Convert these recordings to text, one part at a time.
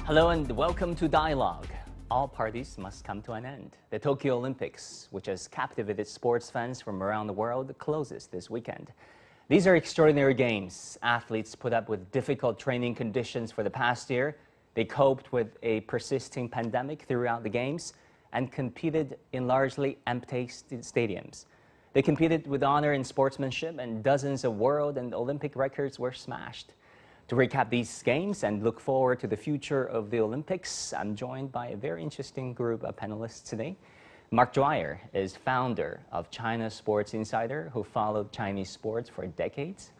Hello and welcome to Dialogue. All parties must come to an end. The Tokyo Olympics, which has captivated sports fans from around the world, closes this weekend. These are extraordinary games. Athletes put up with difficult training conditions for the past year. They coped with a persisting pandemic throughout the games and competed in largely empty stadiums. They competed with honor and sportsmanship, and dozens of world and Olympic records were smashed. To recap these games and look forward to the future of the Olympics, I'm joined by a very interesting group of panelists today. Mark Dwyer is founder of China Sports Insider, who followed Chinese sports for decades.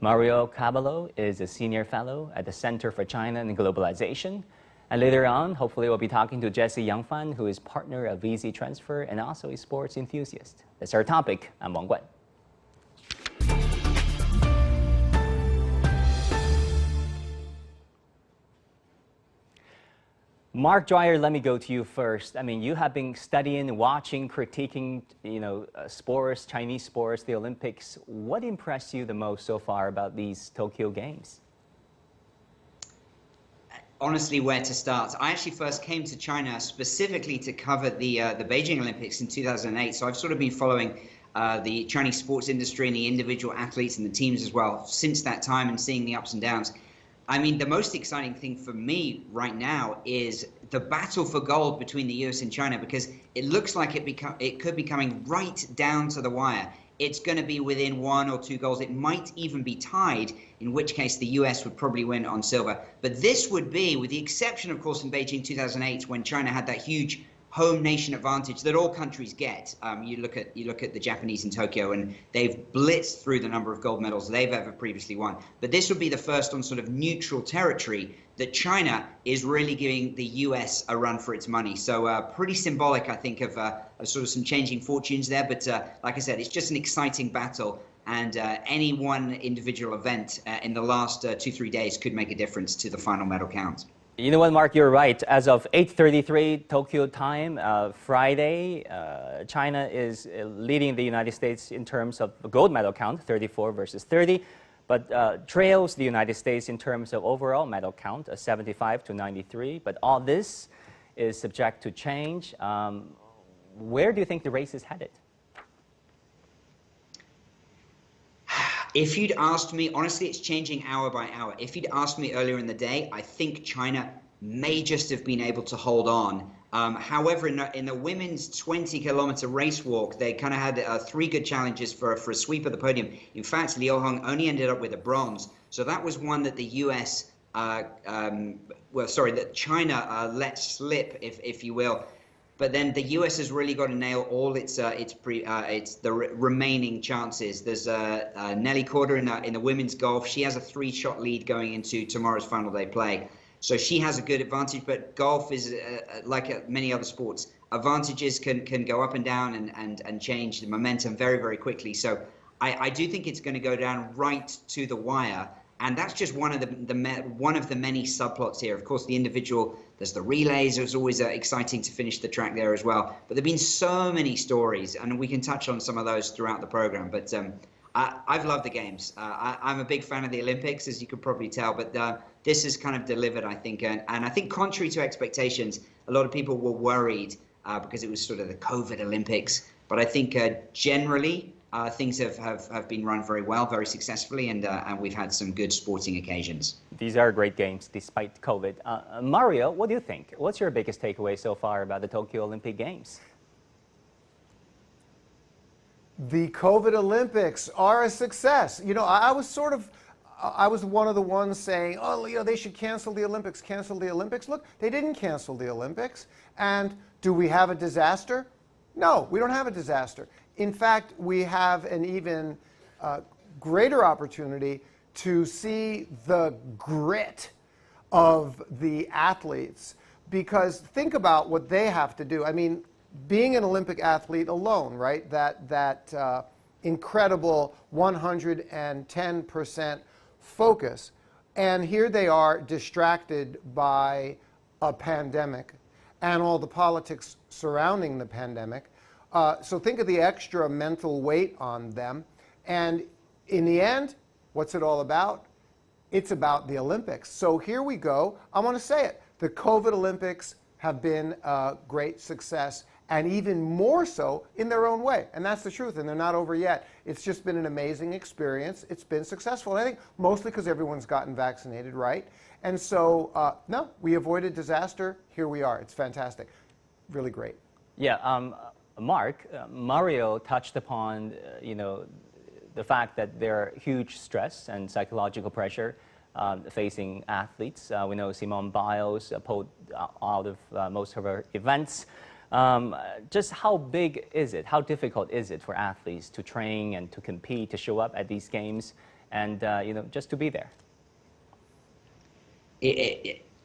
Mario Caballo is a senior fellow at the Center for China and Globalization. And later on, hopefully we'll be talking to Jesse Yangfan, who is partner of Easy Transfer and also a sports enthusiast. That's our topic. I'm Wang Guan. Mark Dwyer, let me go to you first. I mean, you have been studying, watching, critiquing, sports, Chinese sports, the Olympics. What impressed you the most so far about these Tokyo Games? Honestly, where to start? I actually first came to China specifically to cover the Beijing Olympics in 2008. So I've sort of been following the Chinese sports industry and the individual athletes and the teams as well since that time, and seeing the ups and downs. I mean, the most exciting thing for me right now is the battle for gold between the US and China, because it looks like it could be coming right down to the wire. It's going to be within 1 or 2 goals. It might even be tied, in which case the US would probably win on silver. But this would be, with the exception, of course, in Beijing 2008, when China had that huge home nation advantage that all countries get. You look at the Japanese in Tokyo, and they've blitzed through the number of gold medals they've ever previously won. But this would be the first on sort of neutral territory that China is really giving the US a run for its money. So pretty symbolic, I think, of sort of some changing fortunes there. But like I said, it's just an exciting battle. And any one individual event in the last 2-3 days could make a difference to the final medal count. You know what, Mark, you're right. As of 8:33 Tokyo time, Friday, China is leading the United States in terms of gold medal count, 34 versus 30, but trails the United States in terms of overall medal count, 75 to 93. But all this is subject to change. Where do you think the race is headed? If you'd asked me, honestly, it's changing hour by hour. If you'd asked me earlier in the day, I think China may just have been able to hold on. However, in the women's 20-kilometer race walk, they kind of had 3 good challenges for a sweep of the podium. In fact, Liu Hong only ended up with a bronze. So that was one that the US, that China let slip, if you will. But then the US has really got to nail all its remaining chances. There's Nelly Korda in the women's golf. She has a 3-shot lead going into tomorrow's final day play. So she has a good advantage, but golf is like many other sports. Advantages can go up and down and change the momentum very, very quickly. So I do think it's going to go down right to the wire. And that's just one of the many subplots here. Of course, the individual, there's the relays. It was always exciting to finish the track there as well. But there've been so many stories, and we can touch on some of those throughout the program. But I've loved the games. I'm a big fan of the Olympics, as you could probably tell. But this is kind of delivered, I think. And I think contrary to expectations, a lot of people were worried because it was sort of the COVID Olympics. But I think generally, things have been run very well, very successfully, and we've had some good sporting occasions. These are great games despite COVID. Mario, what do you think? What's your biggest takeaway so far about the Tokyo Olympic Games? The COVID Olympics are a success. You know, I was one of the ones saying, oh, they should cancel the Olympics, cancel the Olympics. Look, they didn't cancel the Olympics. And do we have a disaster? No, we don't have a disaster. In fact, we have an even greater opportunity to see the grit of the athletes, because think about what they have to do. I mean, being an Olympic athlete alone, right, that incredible 110% focus, and here they are distracted by a pandemic and all the politics surrounding the pandemic. So think of the extra mental weight on them. And in the end, what's it all about? It's about the Olympics. So here we go. I want to say it. The COVID Olympics have been a great success, and even more so in their own way. And that's the truth, and they're not over yet. It's just been an amazing experience. It's been successful, and I think mostly because everyone's gotten vaccinated, right? And so, no, we avoided disaster. Here we are. It's fantastic. Really great. Yeah, Mark, Mario touched upon, the fact that there are huge stress and psychological pressure facing athletes. We know Simone Biles pulled out of most of her events. Just how big is it? How difficult is it for athletes to train and to compete, to show up at these games, and just to be there?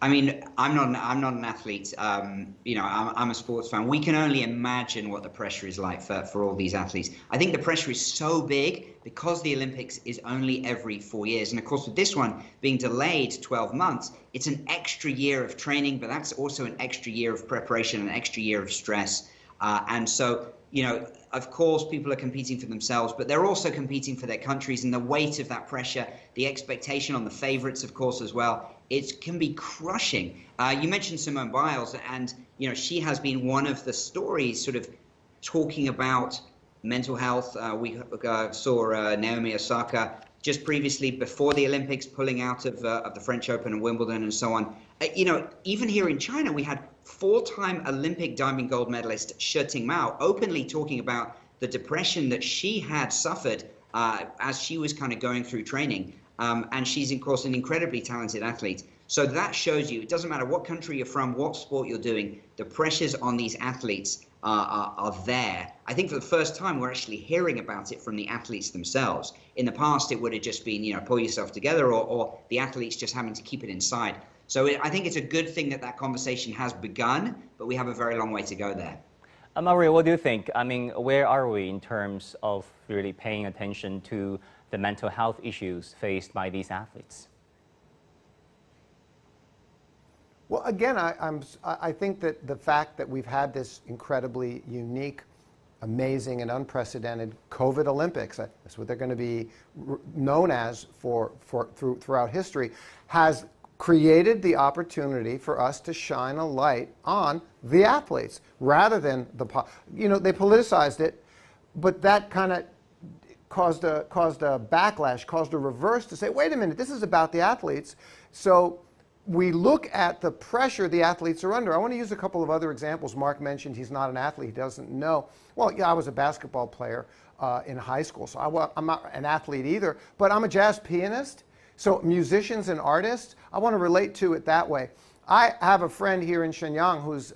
I mean, I'm not an athlete. I'm a sports fan. We can only imagine what the pressure is like for all these athletes. I think the pressure is so big because the Olympics is only every 4 years. And of course, with this one being delayed 12 months, it's an extra year of training, but that's also an extra year of preparation, an extra year of stress. And so, of course, people are competing for themselves, but they're also competing for their countries, and the weight of that pressure, the expectation on the favorites, of course, as well, it can be crushing. You mentioned Simone Biles, and she has been one of the stories sort of talking about mental health. We saw Naomi Osaka just previously before the Olympics pulling out of the French Open and Wimbledon and so on. Even here in China, we had four-time Olympic diving gold medalist Shi Tingmao openly talking about the depression that she had suffered as she was kind of going through training. And she's, of course, an incredibly talented athlete. So that shows you, it doesn't matter what country you're from, what sport you're doing, the pressures on these athletes are there. I think for the first time, we're actually hearing about it from the athletes themselves. In the past, it would have just been, pull yourself together, or the athletes just having to keep it inside. So I think it's a good thing that conversation has begun, but we have a very long way to go there. Mario, what do you think? I mean, where are we in terms of really paying attention to the mental health issues faced by these athletes? Well, again, I think that the fact that we've had this incredibly unique, amazing, and unprecedented COVID Olympics, that's what they're going to be known as throughout history, has created the opportunity for us to shine a light on the athletes rather than they politicized it, but that kind of caused a backlash, caused a reverse to say, wait a minute, this is about the athletes. So we look at the pressure the athletes are under. I want to use a couple of other examples. Mark mentioned he's not an athlete, he doesn't know. Well, yeah, I was a basketball player in high school, so I'm not an athlete either, but I'm a jazz pianist. So musicians and artists, I want to relate to it that way. I have a friend here in Shenyang who's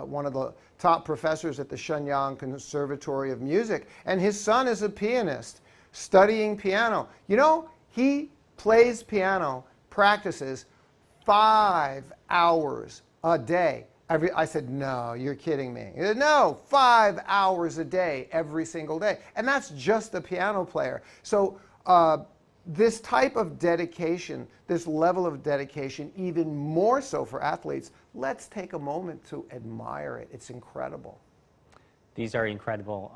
one of the top professors at the Shenyang Conservatory of Music, and his son is a pianist studying piano. He plays piano, practices 5 hours a day. I said, no, you're kidding me. He said, no, 5 hours a day, every single day. And that's just the piano player. So this type of dedication, this level of dedication, even more so for athletes, let's take a moment to admire it. It's incredible. These are incredible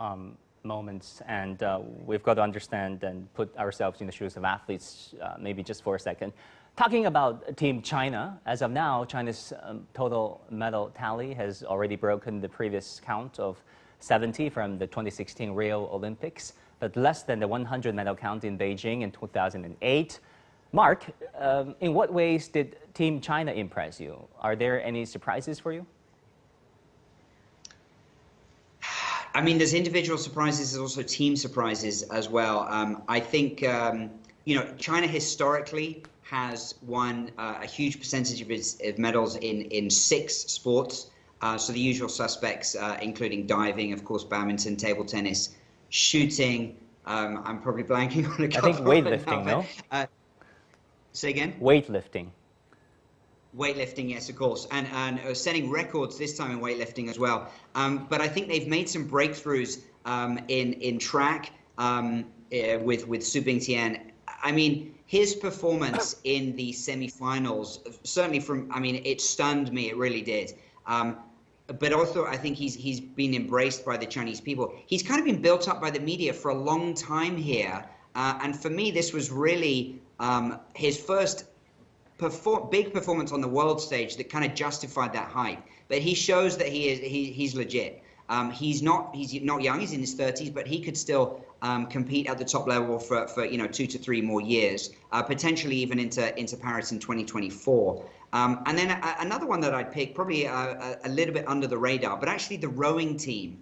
moments, and we've got to understand and put ourselves in the shoes of athletes maybe just for a second. Talking about Team China, as of now, China's total medal tally has already broken the previous count of 70 from the 2016 Rio Olympics, but less than the 100 medal count in Beijing in 2008. Mark, in what ways did Team China impress you? Are there any surprises for you? I mean, there's individual surprises, there's also team surprises as well. I think, China historically has won a huge percentage of its medals in 6 sports. So the usual suspects, including diving, of course, badminton, table tennis, shooting. I'm probably blanking on a couple. I think weightlifting, no? Say again? Weightlifting. Weightlifting, yes, of course, and setting records this time in weightlifting as well. But I think they've made some breakthroughs in track with Su Bingtian. I mean, his performance in the semifinals, certainly it stunned me. It really did. But also, I think he's been embraced by the Chinese people. He's kind of been built up by the media for a long time here. And for me, this was really his first big performance on the world stage that kind of justified that hype. But he shows that he's legit. He's not young. He's in his 30s, but he could still compete at the top level for 2 to 3 more years, potentially even into Paris in 2024. And then another one that I'd pick, probably a little bit under the radar, but actually the rowing team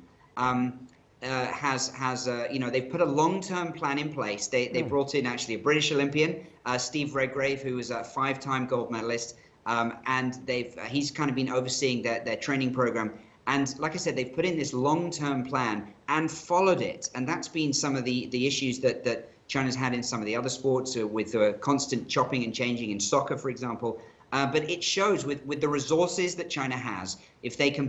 they've put a long-term plan in place. They brought in actually a British Olympian, Steve Redgrave, who was a 5-time gold medalist, and he's kind of been overseeing their training program. And like I said, they've put in this long-term plan and followed it. And that's been some of the issues that China's had in some of the other sports with constant chopping and changing in soccer, for example. But it shows with the resources that China has, if they can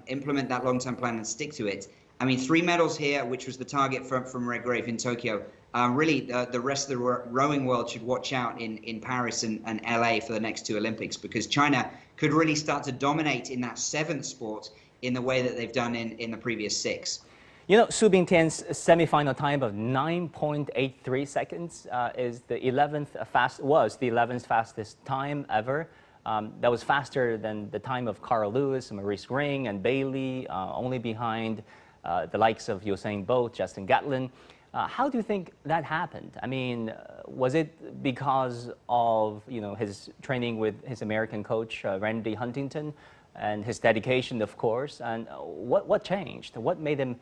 implement that long-term plan and stick to it. I mean, 3 medals here, which was the target from Redgrave in Tokyo. Really, the rest of the rowing world should watch out in Paris and LA for the next 2 Olympics, because China could really start to dominate in that 7th sport in the way that they've done in the previous 6. You know, Su Bingtian's semifinal time of 9.83 seconds was the 11th fastest time ever. That was faster than the time of Carl Lewis, Maurice Ring, and Bailey, only behind the likes of Usain Bolt, Justin Gatlin. How do you think that happened? I mean, was it because of his training with his American coach Randy Huntington, and his dedication, of course? And what changed? What made him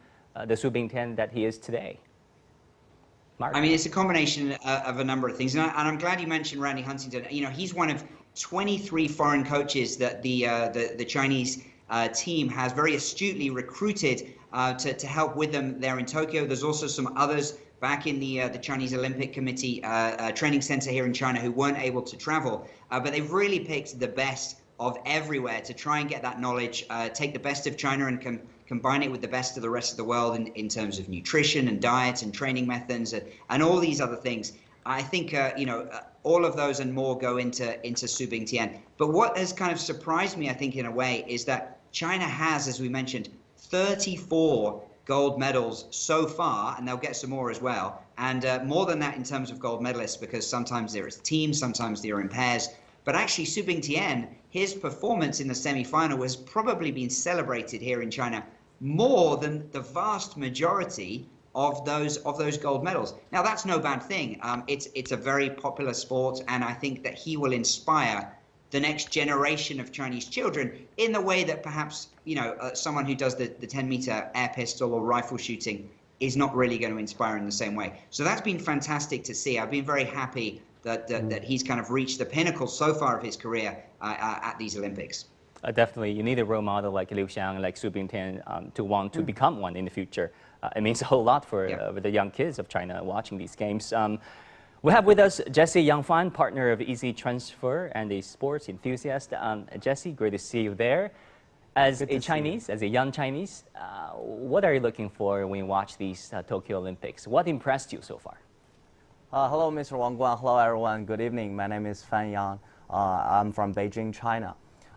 the Su Bingtian that he is today? Mark? I mean, it's a combination of a number of things, and I'm glad you mentioned Randy Huntington. He's one of 23 foreign coaches that the Chinese team has very astutely recruited to help with them there in Tokyo. There's also some others back in the Chinese Olympic Committee training center here in China who weren't able to travel, but they've really picked the best of everywhere to try and get that knowledge, take the best of China and combine it with the best of the rest of the world in terms of nutrition and diet and training methods and all these other things. I think all of those and more go into Su Bingtian. But what has kind of surprised me, I think, in a way, is that China has, as we mentioned, 34 gold medals so far, and they'll get some more as well. And more than that in terms of gold medalists, because sometimes they're as teams, sometimes they're in pairs. But actually, Su Bingtian, his performance in the semi-final has probably been celebrated here in China more than the vast majority of those gold medals. Now, that's no bad thing. It's a very popular sport, and I think that he will inspire the next generation of Chinese children in the way that perhaps someone who does the 10-meter air pistol or rifle shooting is not really going to inspire in the same way. So that's been fantastic to see. I've been very happy that he's kind of reached the pinnacle so far of his career at these Olympics. Definitely, you need a role model like Liu Xiang, like Su Bingtian, to want to become one in the future. It means a whole lot for the young kids of China watching these games. We have with us Jesse Yangfan, partner of Easy Transfer and a sports enthusiast. Jesse, great to see you there. As a young Chinese, what are you looking for when you watch these Tokyo Olympics? What impressed you so far? Hello, Mr. Wang Guan. Hello, everyone. Good evening. My name is Fan Yang. I'm from Beijing, China.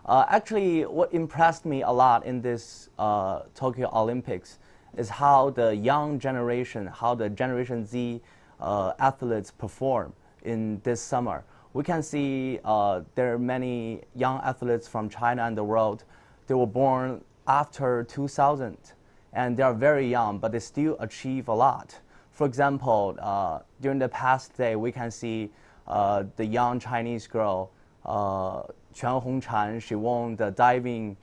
Actually, what impressed me a lot in this Tokyo Olympics is how the young generation, how the Generation Z athletes perform in this summer. We can see there are many young athletes from China and the world. They were born after 2000, and they are very young, but they still achieve a lot. For example, during the past day, we can see the young Chinese girl, Quan Hongchan. She won the diving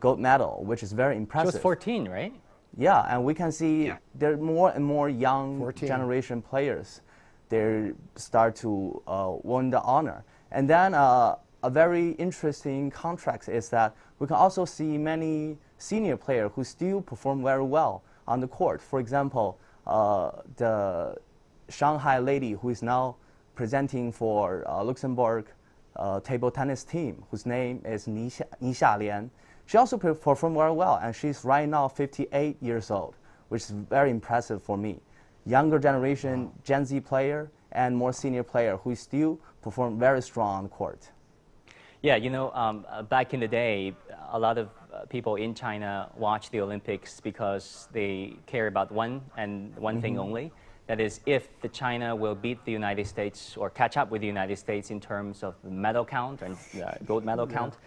gold medal, which is very impressive. She was 14, right? Yeah, and we can see there are more and more young generation players. They start to win the honor. And then a very interesting contrast is that we can also see many senior players who still perform very well on the court. For example, the Shanghai lady who is now presenting for Luxembourg table tennis team, whose name is Ni Xialian. She also performed very well, and she's right now 58 years old, which is very impressive for me. Younger generation, Gen Z player, and more senior player who still perform very strong on the court. Yeah, back in the day, a lot of people in China watch the Olympics because they care about one thing only. That is, if the China will beat the United States or catch up with the United States in terms of medal count and gold medal count,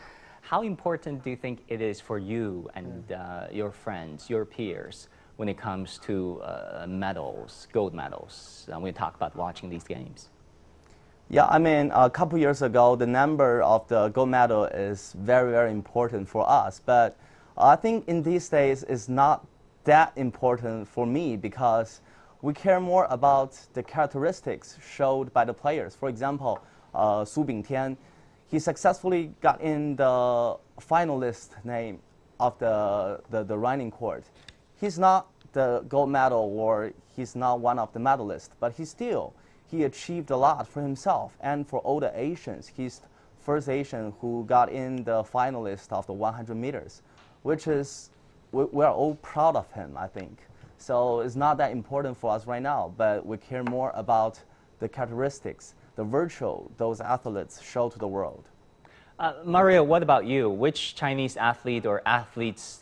how important do you think it is for you and your friends, your peers, when it comes to medals, gold medals, when we talk about watching these games? Yeah, I mean, a couple years ago, the number of the gold medal is very, very important for us. But I think in these days, it's not that important for me because we care more about the characteristics showed by the players. For example, Su Bingtian, he successfully got in the finalist name of the running court. He's not the gold medal or he's not one of the medalists, but he achieved a lot for himself and for all the Asians. He's the first Asian who got in the finalist of the 100 meters, which is, we're all proud of him, I think. So it's not that important for us right now, but we care more about the characteristics, the virtue those athletes show to the world. Mario, what about you? Which Chinese athlete or athletes,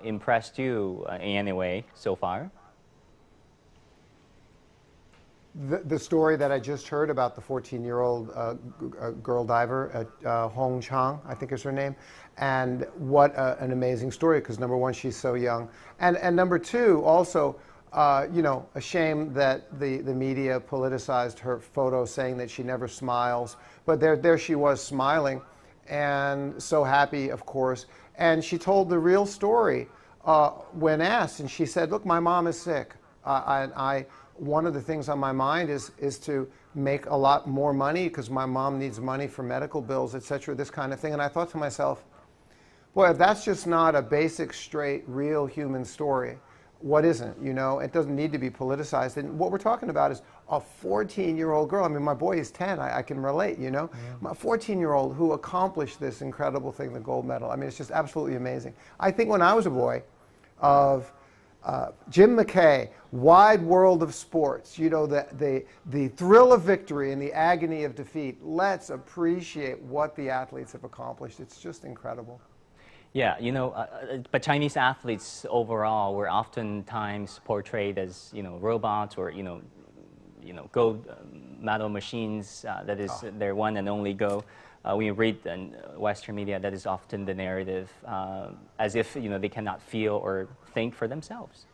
impressed you in any way so far? The story that I just heard about the 14-year-old girl diver, Hong Chang, I think is her name, and what an amazing story, because number one, she's so young, and number two, also, a shame that the media politicized her photo, saying that she never smiles, but there she was smiling, and so happy, of course, and she told the real story when asked, and she said, look, my mom is sick. One of the things on my mind is to make a lot more money because my mom needs money for medical bills, etc., this kind of thing. And I thought to myself, boy, if that's just not a basic, straight, real human story, what isn't? It doesn't need to be politicized. And what we're talking about is a 14-year-old girl. I mean, my boy is 10. I can relate, My 14-year-old who accomplished this incredible thing, the gold medal. I mean, it's just absolutely amazing. I think when I was a boy, of Jim McKay, Wide World of Sports, the thrill of victory and the agony of defeat. Let's appreciate what the athletes have accomplished. It's just incredible. Yeah, but Chinese athletes overall were oftentimes portrayed as, robots or, gold medal machines. That is their one and only go. We read in Western media, that is often the narrative, as if, they cannot feel or think for themselves.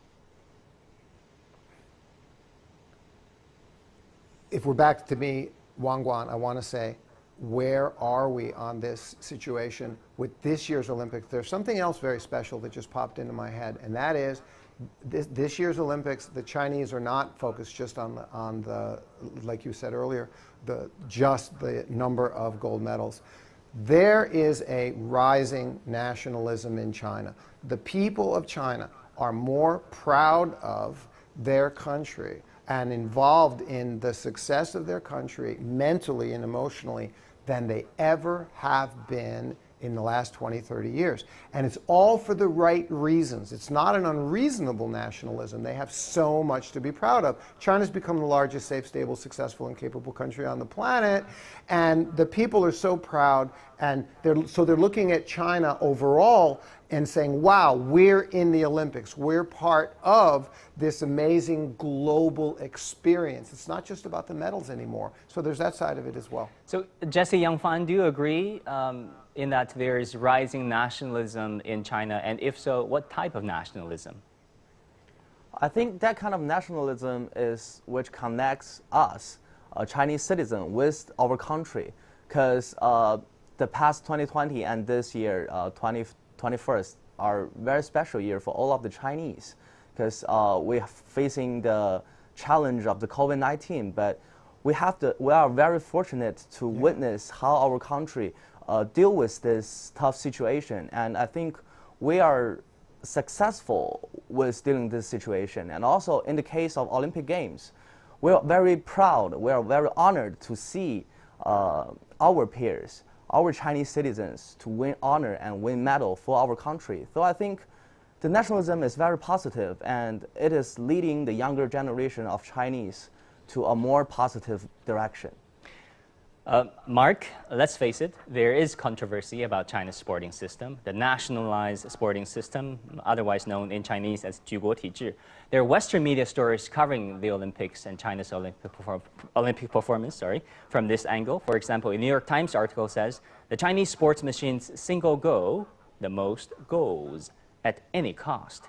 If we're back to me, Wang Guan, I want to say, where are we on this situation with this year's Olympics? There's something else very special that just popped into my head, and that is this year's Olympics, the Chinese are not focused just on the like you said earlier, just the number of gold medals. There is a rising nationalism in China. The people of China are more proud of their country and involved in the success of their country mentally and emotionally than they ever have been in the last 20, 30 years. And it's all for the right reasons. It's not an unreasonable nationalism. They have so much to be proud of. China's become the largest, safe, stable, successful, and capable country on the planet. And the people are so proud. And they're looking at China overall and saying, wow, we're in the Olympics. We're part of this amazing global experience. It's not just about the medals anymore. So there's that side of it as well. So Jesse Youngfan, do you agree in that there is rising nationalism in China? And if so, what type of nationalism? I think that kind of nationalism is which connects us, a Chinese citizen, with our country. Because the past 2020 and this year, 2021, are very special year for all of the Chinese. Because we're facing the challenge of the COVID-19, but we are very fortunate to witness how our country deal with this tough situation. And I think we are successful with dealing with this situation. And also in the case of Olympic Games, we are very proud, we are very honored to see our peers, our Chinese citizens, to win honor and win medal for our country. So I think the nationalism is very positive, and it is leading the younger generation of Chinese to a more positive direction. Mark, let's face it, there is controversy about China's sporting system, the nationalized sporting system, otherwise known in Chinese as 举国体制. There are Western media stories covering the Olympics and China's Olympic performance, from this angle. For example, a New York Times article says, the Chinese sports machine's single goal, the most goals at any cost.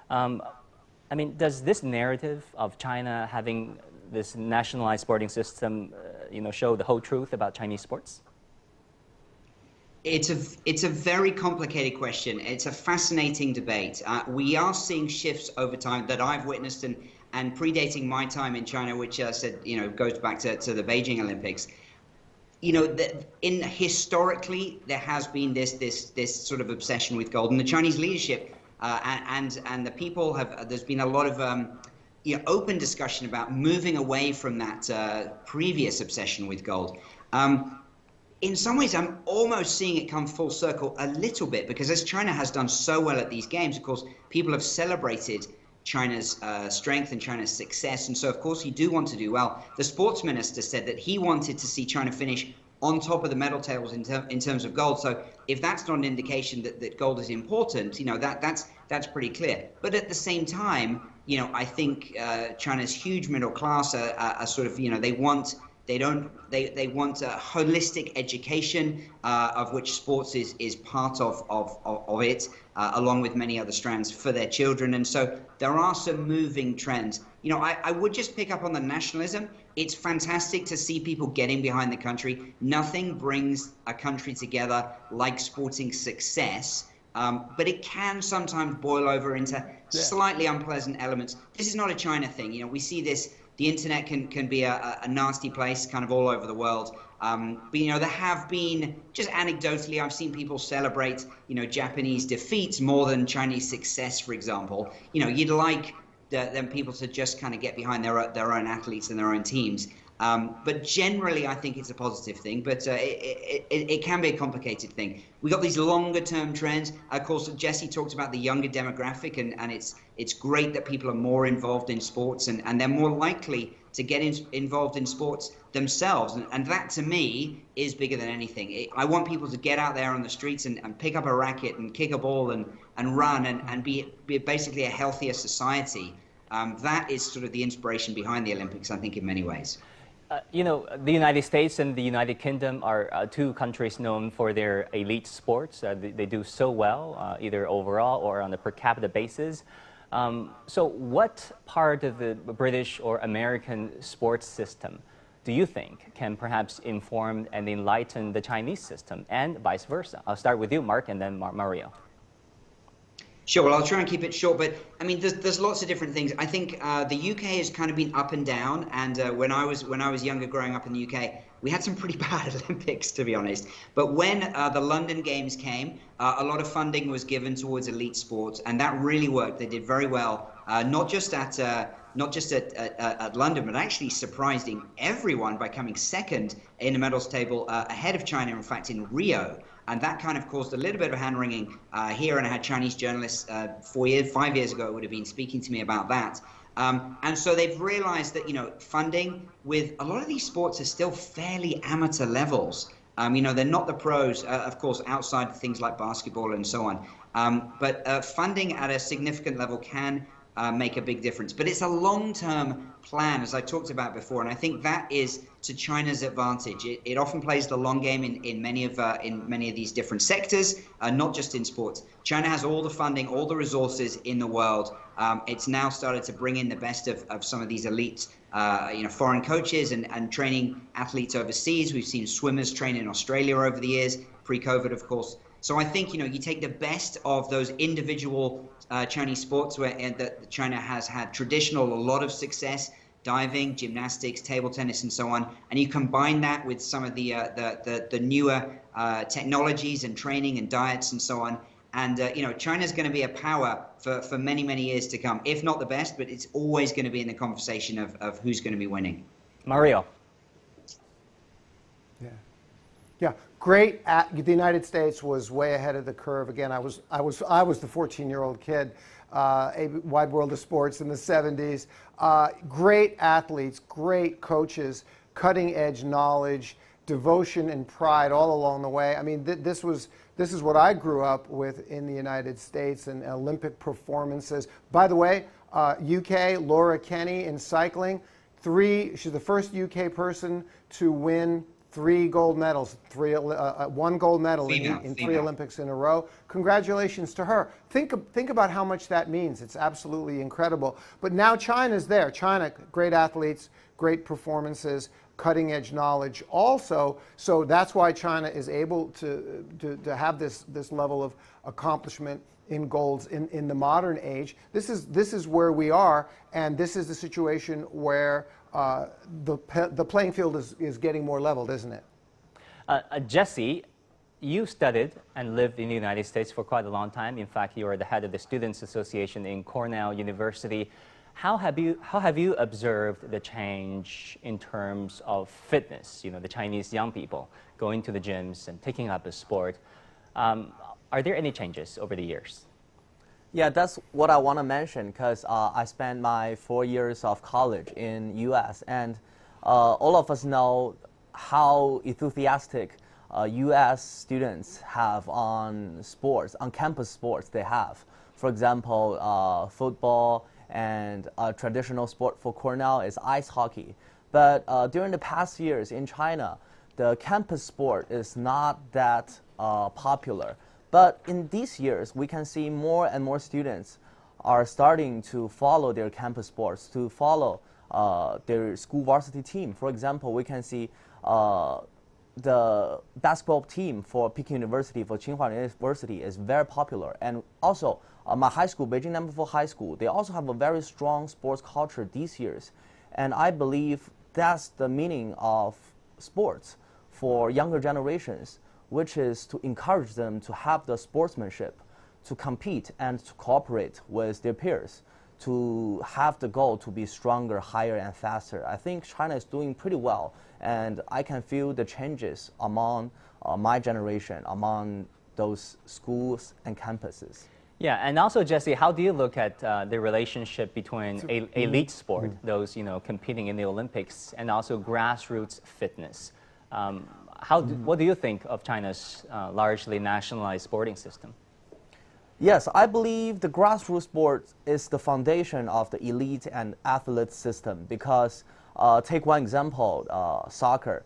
I mean, does this narrative of China having this nationalized sporting system, show the whole truth about Chinese sports? It's a very complicated question. It's a fascinating debate. We are seeing shifts over time that I've witnessed and predating my time in China, which goes back to the Beijing Olympics. Historically, there has been this sort of obsession with gold, and the Chinese leadership and the people have. There's been a lot of open discussion about moving away from that previous obsession with gold. In some ways, I'm almost seeing it come full circle a little bit, because as China has done so well at these games, of course, people have celebrated China's strength and China's success. And so, of course, you do want to do well. The sports minister said that he wanted to see China finish on top of the medal tables in terms of gold. So if that's not an indication that gold is important, that's pretty clear. But at the same time, I think China's huge middle class are sort of, they want a holistic education, of which sports is part of it, along with many other strands for their children. And so there are some moving trends. I would just pick up on the nationalism. It's fantastic to see people getting behind the country. Nothing brings a country together like sporting success. But it can sometimes boil over into slightly unpleasant elements. This is not a China thing. We see this. The internet can be a nasty place, kind of all over the world. But there have been, just anecdotally, I've seen people celebrate, Japanese defeats more than Chinese success, for example. You'd like them people to just kind of get behind their own athletes and their own teams. But generally, I think it's a positive thing, but it can be a complicated thing. We got these longer term trends. Of course, Jesse talked about the younger demographic, and it's great that people are more involved in sports, and they're more likely to get involved in sports themselves. And that, to me, is bigger than anything. I want people to get out there on the streets and pick up a racket and kick a ball and run and be basically a healthier society. That is sort of the inspiration behind the Olympics, I think, in many ways. The United States and the United Kingdom are two countries known for their elite sports. They do so well, either overall or on a per capita basis. So what part of the British or American sports system do you think can perhaps inform and enlighten the Chinese system, and vice versa? I'll start with you, Mark, and then Mario. Sure. Well, I'll try and keep it short, but I mean, there's lots of different things. I think the UK has kind of been up and down, and when I was younger, growing up in the UK, we had some pretty bad Olympics, to be honest. But when the London Games came, a lot of funding was given towards elite sports, and that really worked. They did very well, not just at London, but actually surprising everyone by coming second in the medals table, ahead of China, in fact, in Rio. And that kind of caused a little bit of hand-wringing here, and I had Chinese journalists 5 years ago would have been speaking to me about that. And so they've realized that, funding with a lot of these sports are still fairly amateur levels. They're not the pros, of course, outside of things like basketball and so on. But funding at a significant level can make a big difference. But it's a long-term plan, as I talked about before, and I think that is to China's advantage. It often plays the long game in many of these different sectors, not just in sports. China has all the funding, all the resources in the world. It's now started to bring in the best of some of these elite, foreign coaches and training athletes overseas. We've seen swimmers train in Australia over the years, pre-COVID, of course. So I think, you take the best of those individual Chinese sports that China has had a lot of success, diving, gymnastics, table tennis, and so on, and you combine that with some of the newer technologies and training and diets and so on, and China's going to be a power for many, many years to come. If not the best, but it's always going to be in the conversation of who's going to be winning. Mario. Yeah, great. The United States was way ahead of the curve. Again, I was the 14-year-old kid, a wide world of sports in the 70s. Great athletes, great coaches, cutting edge knowledge, devotion and pride all along the way. I mean, this is what I grew up with in the United States, and Olympic performances. By the way, UK, Laura Kenny in cycling, she's the first UK person to win 3 gold medals, 1 gold medal in 3 Olympics in a row. Congratulations to her. Think about how much that means. It's absolutely incredible. But now China's there. China, great athletes, great performances, cutting edge knowledge also. So that's why China is able to have this level of accomplishment in golds in the modern age. This is where we are, and this is the situation where the playing field is getting more leveled, isn't it? Jesse, you studied and lived in the United States for quite a long time. In fact, you are the head of the Students Association in Cornell University. How have you observed the change in terms of fitness? You know, the Chinese young people going to the gyms and taking up a sport. Are there any changes over the years? Yeah, that's what I want to mention, because I spent my 4 years of college in U.S. and all of us know how enthusiastic U.S. students have on sports, on campus sports they have. For example, football, and a traditional sport for Cornell is ice hockey. But during the past years in China, the campus sport is not that popular. But in these years, we can see more and more students are starting to follow their campus sports, to follow their school varsity team. For example, we can see the basketball team for Peking University, for Tsinghua University, is very popular. And also, my high school, Beijing No. 4 High School, they also have a very strong sports culture these years. And I believe that's the meaning of sports for younger generations, which is to encourage them to have the sportsmanship, to compete and to cooperate with their peers, to have the goal to be stronger, higher, and faster. I think China is doing pretty well, and I can feel the changes among my generation, among those schools and campuses. Yeah, and also, Jesse, how do you look at the relationship between elite sport, those competing in the Olympics, and also grassroots fitness? What do you think of China's largely nationalized sporting system? Yes, I believe the grassroots sport is the foundation of the elite and athlete system, because take one example, soccer.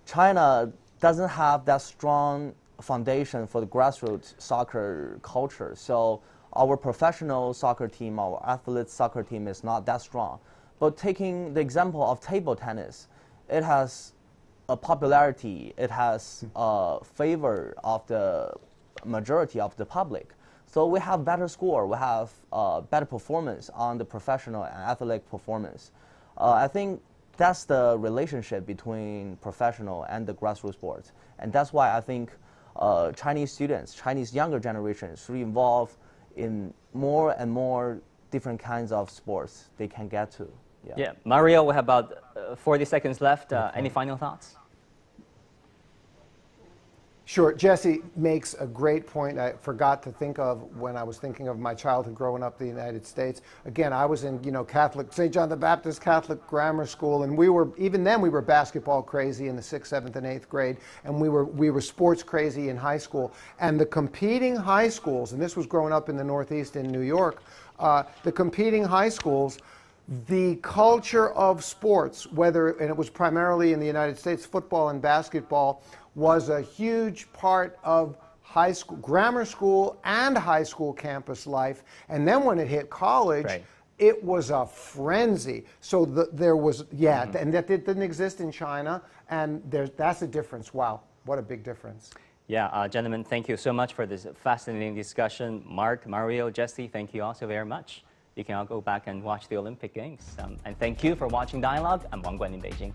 China doesn't have that strong foundation for the grassroots soccer culture. So our professional soccer team, our athlete soccer team is not that strong. But taking the example of table tennis, it has a popularity, it has a favor of the majority of the public. So we have better score, we have better performance on the professional and athletic performance. I think that's the relationship between professional and the grassroots sports. And that's why I think Chinese students, Chinese younger generations should involve in more and more different kinds of sports they can get to. Yeah. Mario, we have about 40 seconds left. Any final thoughts? Sure. Jesse makes a great point. I forgot to think of when I was thinking of my childhood growing up in the United States. Again, I was in Catholic St. John the Baptist Catholic grammar school, and we were basketball crazy in the 6th, 7th, and 8th grade, and we were sports crazy in high school. And the competing high schools, and this was growing up in the Northeast in New York, the competing high schools, the culture of sports, and it was primarily in the United States, football and basketball, was a huge part of high school, grammar school, and high school campus life. And then when it hit college, right, it was a frenzy. So there was, and that didn't exist in China. And that's a difference. Wow, what a big difference. Yeah, gentlemen, thank you so much for this fascinating discussion. Mark, Mario, Jesse, thank you also very much. You can all go back and watch the Olympic Games. And thank you for watching Dialogue. I'm Wang Guan in Beijing.